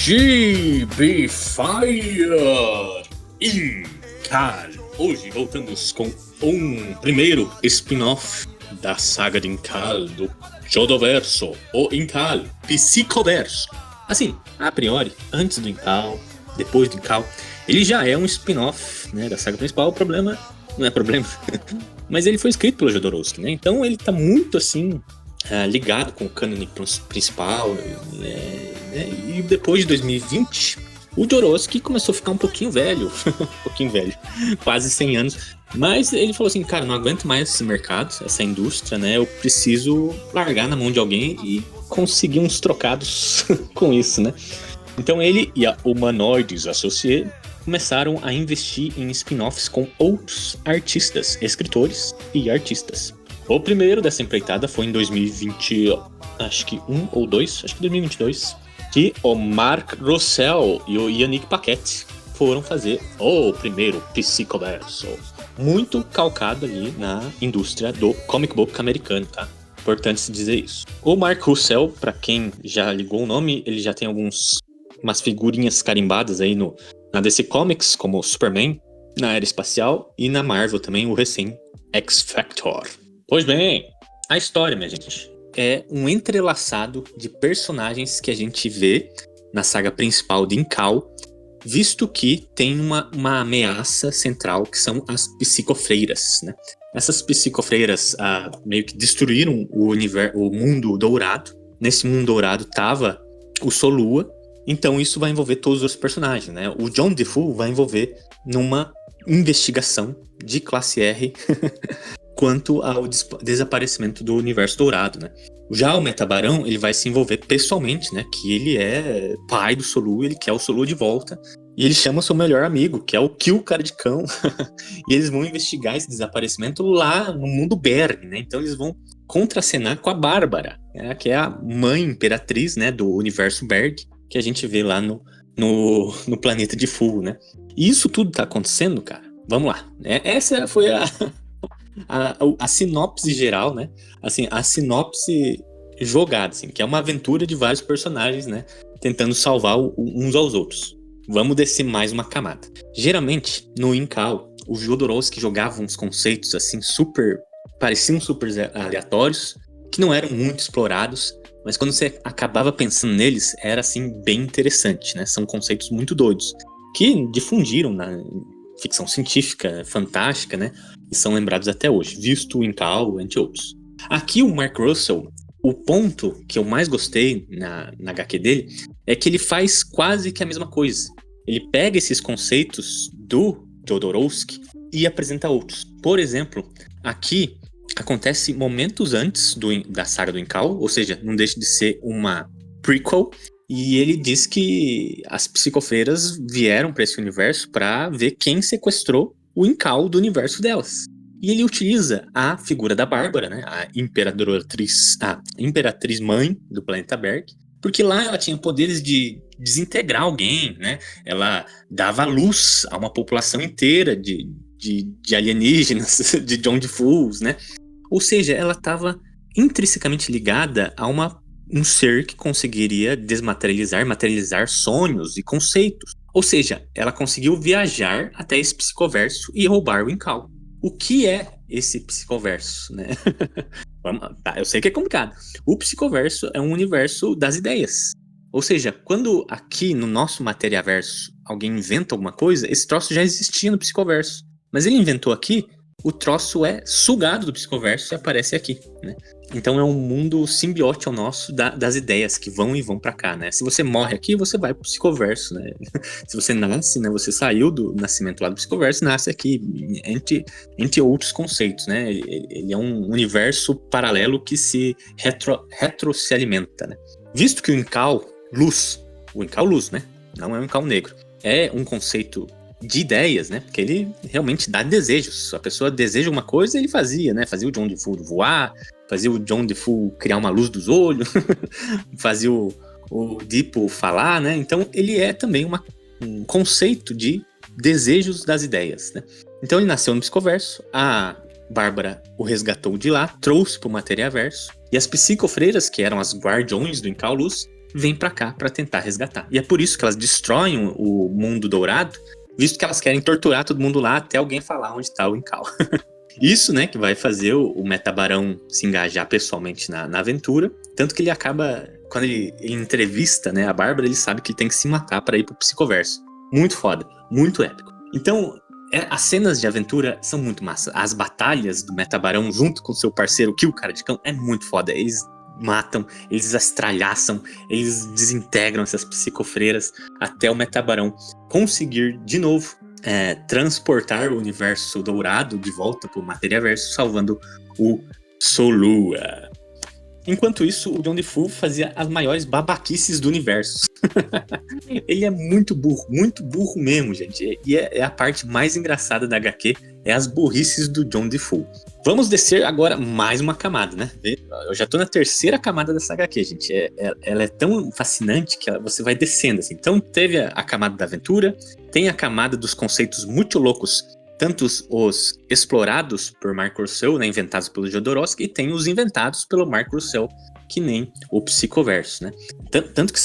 GB Fire Incal. Hoje voltamos com um primeiro spin-off da saga de Incal, do Jodoverso, ou Incal, Psicoverso. Assim, a priori, antes do Incal, depois do Incal, ele já é um spin-off, né, da saga principal. O problema não é problema, mas ele foi escrito pelo Jodorowsky, né? Então ele tá muito assim ligado com o cânone principal, né? E depois de 2020, o Jodorowsky começou a ficar um pouquinho velho, quase 100 anos. Mas ele falou assim, cara, não aguento mais esse mercado, essa indústria, né? Eu preciso largar na mão de alguém e conseguir uns trocados com isso, né? Então ele e a Humanoides Associates começaram a investir em spin-offs com outros artistas, escritores e artistas. O primeiro dessa empreitada foi em 2020, acho que 2022, que o Mark Russell e o Yannick Paquette foram fazer o primeiro Psicoverso, muito calcado ali na indústria do comic book americano, tá? Importante se dizer isso. O Mark Russell, pra quem já ligou o nome, ele já tem umas figurinhas carimbadas aí na DC Comics, como o Superman, na Era Espacial, e na Marvel também, o recém X-Factor. Pois bem, a história, minha gente, é um entrelaçado de personagens que a gente vê na saga principal de Incal, visto que tem uma ameaça central, que são as psicofreiras, né? Essas psicofreiras meio que destruíram o mundo dourado. Nesse mundo dourado tava o Solua, então isso vai envolver todos os personagens, né? O John DeFoe vai envolver numa investigação de classe R quanto ao desaparecimento do universo dourado, né? Já o Metabarão, ele vai se envolver pessoalmente, né? Que ele é pai do Solua, ele quer o Solua de volta. E ele chama seu melhor amigo, que é o Kill Cara de Cão. E eles vão investigar esse desaparecimento lá no mundo Berg, né? Então eles vão contracenar com a Bárbara, né? Que é a mãe imperatriz, né? Do universo Berg, que a gente vê lá no planeta de Full, né? E isso tudo tá acontecendo, cara. Vamos lá. Essa foi a sinopse geral, né? Assim, a sinopse jogada, assim, que é uma aventura de vários personagens, né? Tentando salvar uns aos outros. Vamos descer mais uma camada. Geralmente, no Incal, o Jodorowsky jogava uns conceitos assim pareciam super aleatórios, que não eram muito explorados, mas quando você acabava pensando neles, era assim bem interessante, né? São conceitos muito doidos, que difundiram na ficção científica, fantástica, né? E são lembrados até hoje, visto o Incal, entre outros. Aqui o Mark Russell, o ponto que eu mais gostei na HQ dele é que ele faz quase que a mesma coisa. Ele pega esses conceitos do Jodorowsky e apresenta outros. Por exemplo, aqui acontece momentos antes da saga do Incal, ou seja, não deixa de ser uma prequel, e ele diz que as psicofreiras vieram para esse universo para ver quem sequestrou o Incal do universo delas. E ele utiliza a figura da Bárbara, né, a imperatriz mãe do planeta Berg, porque lá ela tinha poderes de desintegrar alguém, né? Ela dava luz a uma população inteira de alienígenas, de John DeFoes, né? Ou seja, ela estava intrinsecamente ligada a um ser que conseguiria materializar sonhos e conceitos. Ou seja, ela conseguiu viajar até esse psicoverso e roubar o Incal. O que é esse psicoverso, né? Tá, eu sei que é complicado. O psicoverso é um universo das ideias. Ou seja, quando aqui no nosso materiaverso alguém inventa alguma coisa, esse troço já existia no psicoverso. Mas ele inventou aqui, o troço é sugado do psicoverso e aparece aqui, né? Então é um mundo simbiótico ao nosso das ideias que vão e vão pra cá, né? Se você morre aqui, você vai pro psicoverso, né? Se você nasce, né? Você saiu do nascimento lá do psicoverso, nasce aqui, entre outros conceitos, né? Ele é um universo paralelo que se retro se alimenta, né? Visto que o Incal Luz, né? Não é um Incal negro. É um conceito de ideias, né? Porque ele realmente dá desejos. A pessoa deseja uma coisa, ele fazia, né? Fazia o John DeFoe voar, fazia o John DeFoe criar uma luz dos olhos, fazia o Deepo falar, né? Então ele é também um conceito de desejos das ideias, né? Então ele nasceu no psicoverso, a Bárbara o resgatou de lá, trouxe pro materiaverso, e as psicofreiras, que eram as guardiões do Incal Luz, vêm pra cá pra tentar resgatar. E é por isso que elas destroem o mundo dourado, visto que elas querem torturar todo mundo lá até alguém falar onde tá o Incal. Isso, né, que vai fazer o Metabarão se engajar pessoalmente na aventura, tanto que ele acaba, quando ele entrevista, né, a Bárbara, ele sabe que ele tem que se matar pra ir pro Psicoverso. Muito foda, muito épico. Então, as cenas de aventura são muito massa. As batalhas do Metabarão junto com seu parceiro Kill, cara de cão, é muito foda. Eles matam, eles estralhaçam, eles desintegram essas psicofreiras até o Metabarão conseguir, de novo, transportar o universo dourado de volta pro Materiaverso, salvando o Solua. Enquanto isso, o John DeFoe fazia as maiores babaquices do universo. Ele é muito burro mesmo, gente. E é a parte mais engraçada da HQ, é as burrices do John DeFoe. Vamos descer agora mais uma camada, né? Eu já tô na terceira camada dessa HQ, gente. Ela é tão fascinante que você vai descendo, assim. Então teve a camada da aventura, tem a camada dos conceitos muito loucos, tanto os explorados por Mark Russell, né, inventados pelo Jodorowsky, e tem os inventados pelo Mark Russell, que nem o Psicoverso, né? Tanto que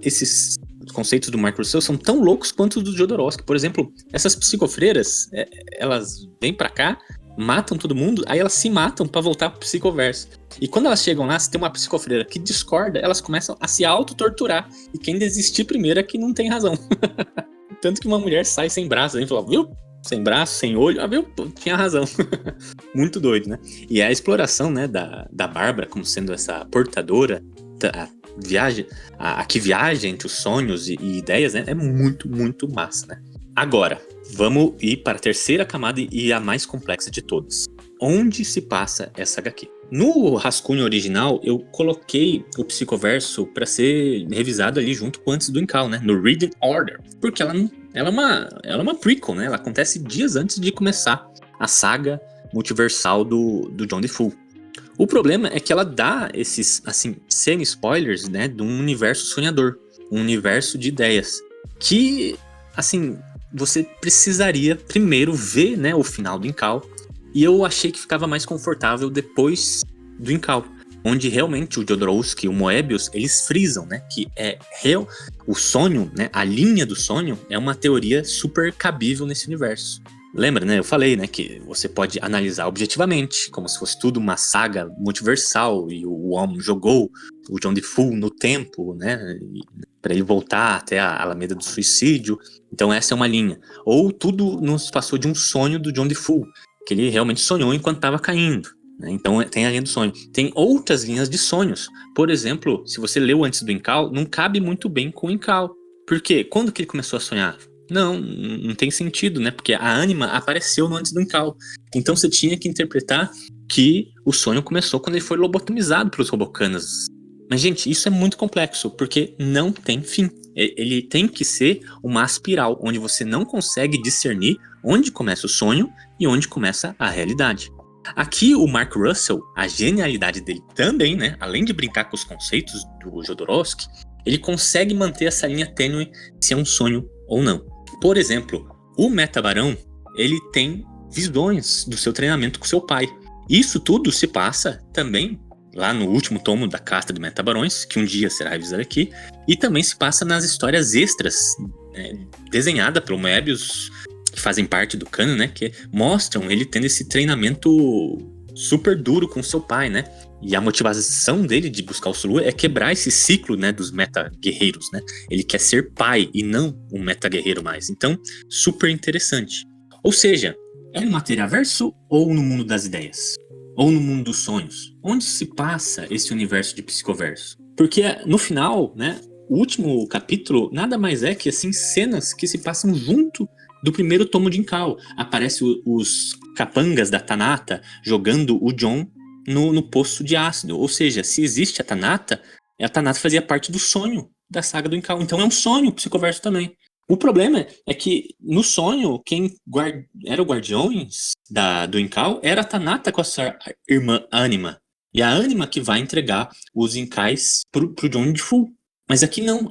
esses conceitos do Mark Russell são tão loucos quanto os do Jodorowsky. Por exemplo, essas psicofreiras, elas vêm pra cá, matam todo mundo, aí elas se matam pra voltar pro Psicoverso. E quando elas chegam lá, se tem uma psicofreira que discorda, elas começam a se autotorturar. E quem desistir primeiro é que não tem razão. Tanto que uma mulher sai sem braço, e fala, viu? Sem braço, sem olho, viu? Tinha razão. Muito doido, né? E a exploração, né, da Bárbara como sendo essa portadora, a que viaja entre os sonhos e ideias, né? É muito, muito massa, né? Agora, vamos ir para a terceira camada e a mais complexa de todas. Onde se passa essa HQ? No rascunho original, eu coloquei o Psicoverso para ser revisado ali junto com antes do Incal, né? No Reading Order. Porque ela é uma prequel, né? Ela acontece dias antes de começar a saga multiversal do John DeFoe. O problema é que ela dá esses, assim, semi-spoilers, né? De um universo sonhador. Um universo de ideias. Que, assim, você precisaria primeiro ver, né, o final do Incal. E eu achei que ficava mais confortável depois do Incal, onde realmente o Jodorowsky e o Moebius, eles frisam, né, que o sonho, né, a linha do sonho é uma teoria super cabível nesse universo. Lembra, né, eu falei, né, que você pode analisar objetivamente, como se fosse tudo uma saga multiversal, e o homem jogou o John DeFoe no tempo, né, para ele voltar até a Alameda do Suicídio. Então essa é uma linha. Ou tudo nos passou de um sonho do John DeFoe, que ele realmente sonhou enquanto estava caindo, né? Então tem a linha do sonho. Tem outras linhas de sonhos. Por exemplo, se você leu antes do Incal, não cabe muito bem com o Incal. Por quê? Quando que ele começou a sonhar? Não tem sentido, né? Porque a ânima apareceu no antes do Incal. Então você tinha que interpretar que o sonho começou quando ele foi lobotomizado pelos Robocanas. Mas, gente, isso é muito complexo, porque não tem fim. Ele tem que ser uma espiral, onde você não consegue discernir onde começa o sonho e onde começa a realidade. Aqui o Mark Russell, a genialidade dele também, né, além de brincar com os conceitos do Jodorowsky, ele consegue manter essa linha tênue se é um sonho ou não. Por exemplo, o Metabarão, ele tem visões do seu treinamento com seu pai. Isso tudo se passa também lá no último tomo da Casta de Metabarões, que um dia será revisado aqui, e também se passa nas histórias extras, desenhadas pelo Moebius, que fazem parte do canon, né, que mostram ele tendo esse treinamento super duro com seu pai, né, e a motivação dele de buscar o Solua é quebrar esse ciclo, né, dos meta-guerreiros, né, ele quer ser pai e não um meta-guerreiro mais, então, super interessante. Ou seja, é no Materiaverso ou no mundo das ideias? Ou no mundo dos sonhos? Onde se passa esse universo de Psicoverso? Porque no final, né, o último capítulo nada mais é que assim, cenas que se passam junto do primeiro tomo de Incal. Aparece os capangas da Tanata jogando o John no poço de ácido. Ou seja, se existe a Tanata fazia parte do sonho da saga do Incal. Então é um sonho o Psicoverso também. O problema é que no sonho, quem era o guardiões do Incal era a Tanata com a sua irmã Anima. E a Anima que vai entregar os Incais pro John DeFoe. Mas aqui não,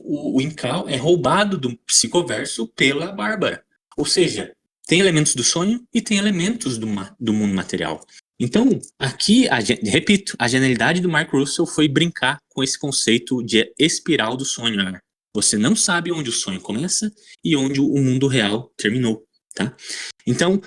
o Incal é roubado do Psicoverso pela Bárbara. Ou seja, tem elementos do sonho e tem elementos do mundo material. Então, aqui, repito, a genialidade do Mark Russell foi brincar com esse conceito de espiral do sonho. Você não sabe onde o sonho começa e onde o mundo real terminou, tá? Então,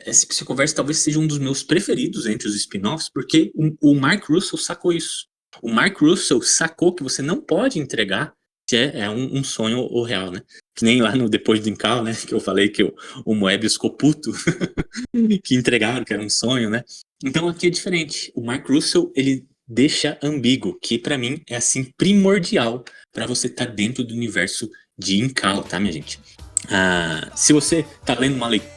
esse Psicoverso talvez seja um dos meus preferidos entre os spin-offs, porque o Mark Russell sacou isso. O Mark Russell sacou que você não pode entregar se é um sonho ou real, né? Que nem lá no Depois do Incal, né? Que eu falei que o Moebius ficou puto, que entregaram que era um sonho, né? Então aqui é diferente. O Mark Russell, ele deixa ambíguo, que pra mim é assim primordial pra você estar dentro do universo de Incal, tá, minha gente? Se você tá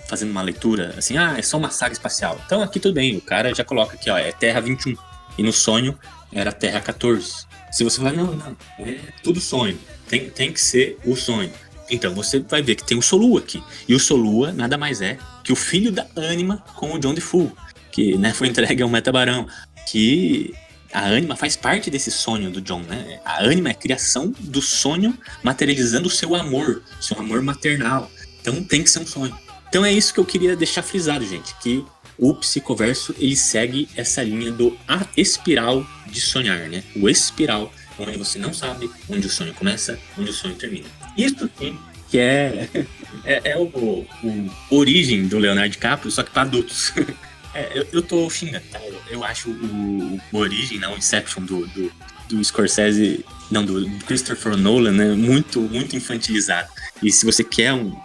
fazendo uma leitura assim, é só uma saga espacial. Então aqui tudo bem, o cara já coloca aqui, ó, é Terra 21. E no sonho era Terra 14. Se você falar, não, é tudo sonho. Tem que ser o sonho. Então você vai ver que tem o Solua aqui. E o Solua nada mais é que o filho da Anima com o John DeFoe, que, né, foi entregue ao Metabarão. Que a Anima faz parte desse sonho do John, né? A Anima é a criação do sonho materializando o seu amor maternal. Então tem que ser um sonho. Então é isso que eu queria deixar frisado, gente, que o Psicoverso, ele segue essa linha do espiral de sonhar, né? O espiral, onde você não sabe onde o sonho começa, onde o sonho termina. Isso sim, que é o origem do Leonardo DiCaprio, só que para adultos. Eu tô xingando, tá? Eu acho o origem, não, o Inception do Scorsese, não, do Christopher Nolan, né? Muito, muito infantilizado. E se você quer um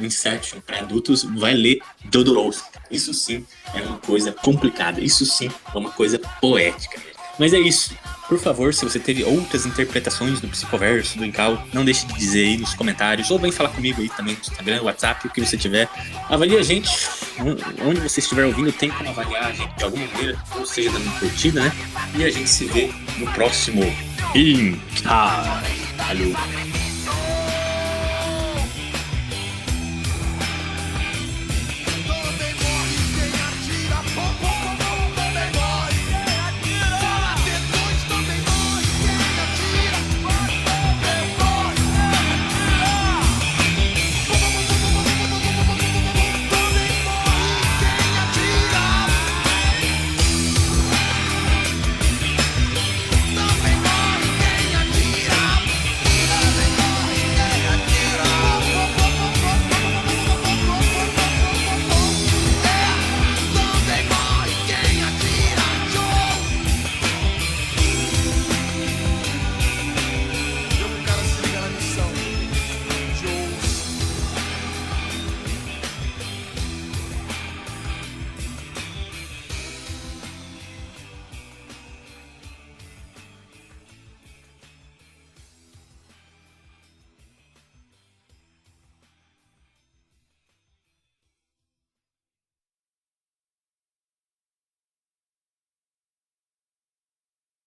Inception para adultos, vai ler Jodorowsky. Isso sim é uma coisa complicada. Isso sim é uma coisa poética. Mas é isso. Por favor, se você teve outras interpretações do Psicoverso, do Incal, não deixe de dizer aí nos comentários, ou vem falar comigo aí também no Instagram, WhatsApp, o que você tiver. Avalie a gente, onde você estiver ouvindo, tem como avaliar a gente de alguma maneira, ou seja, dando uma curtida, né? E a gente se vê no próximo Incal. Valeu!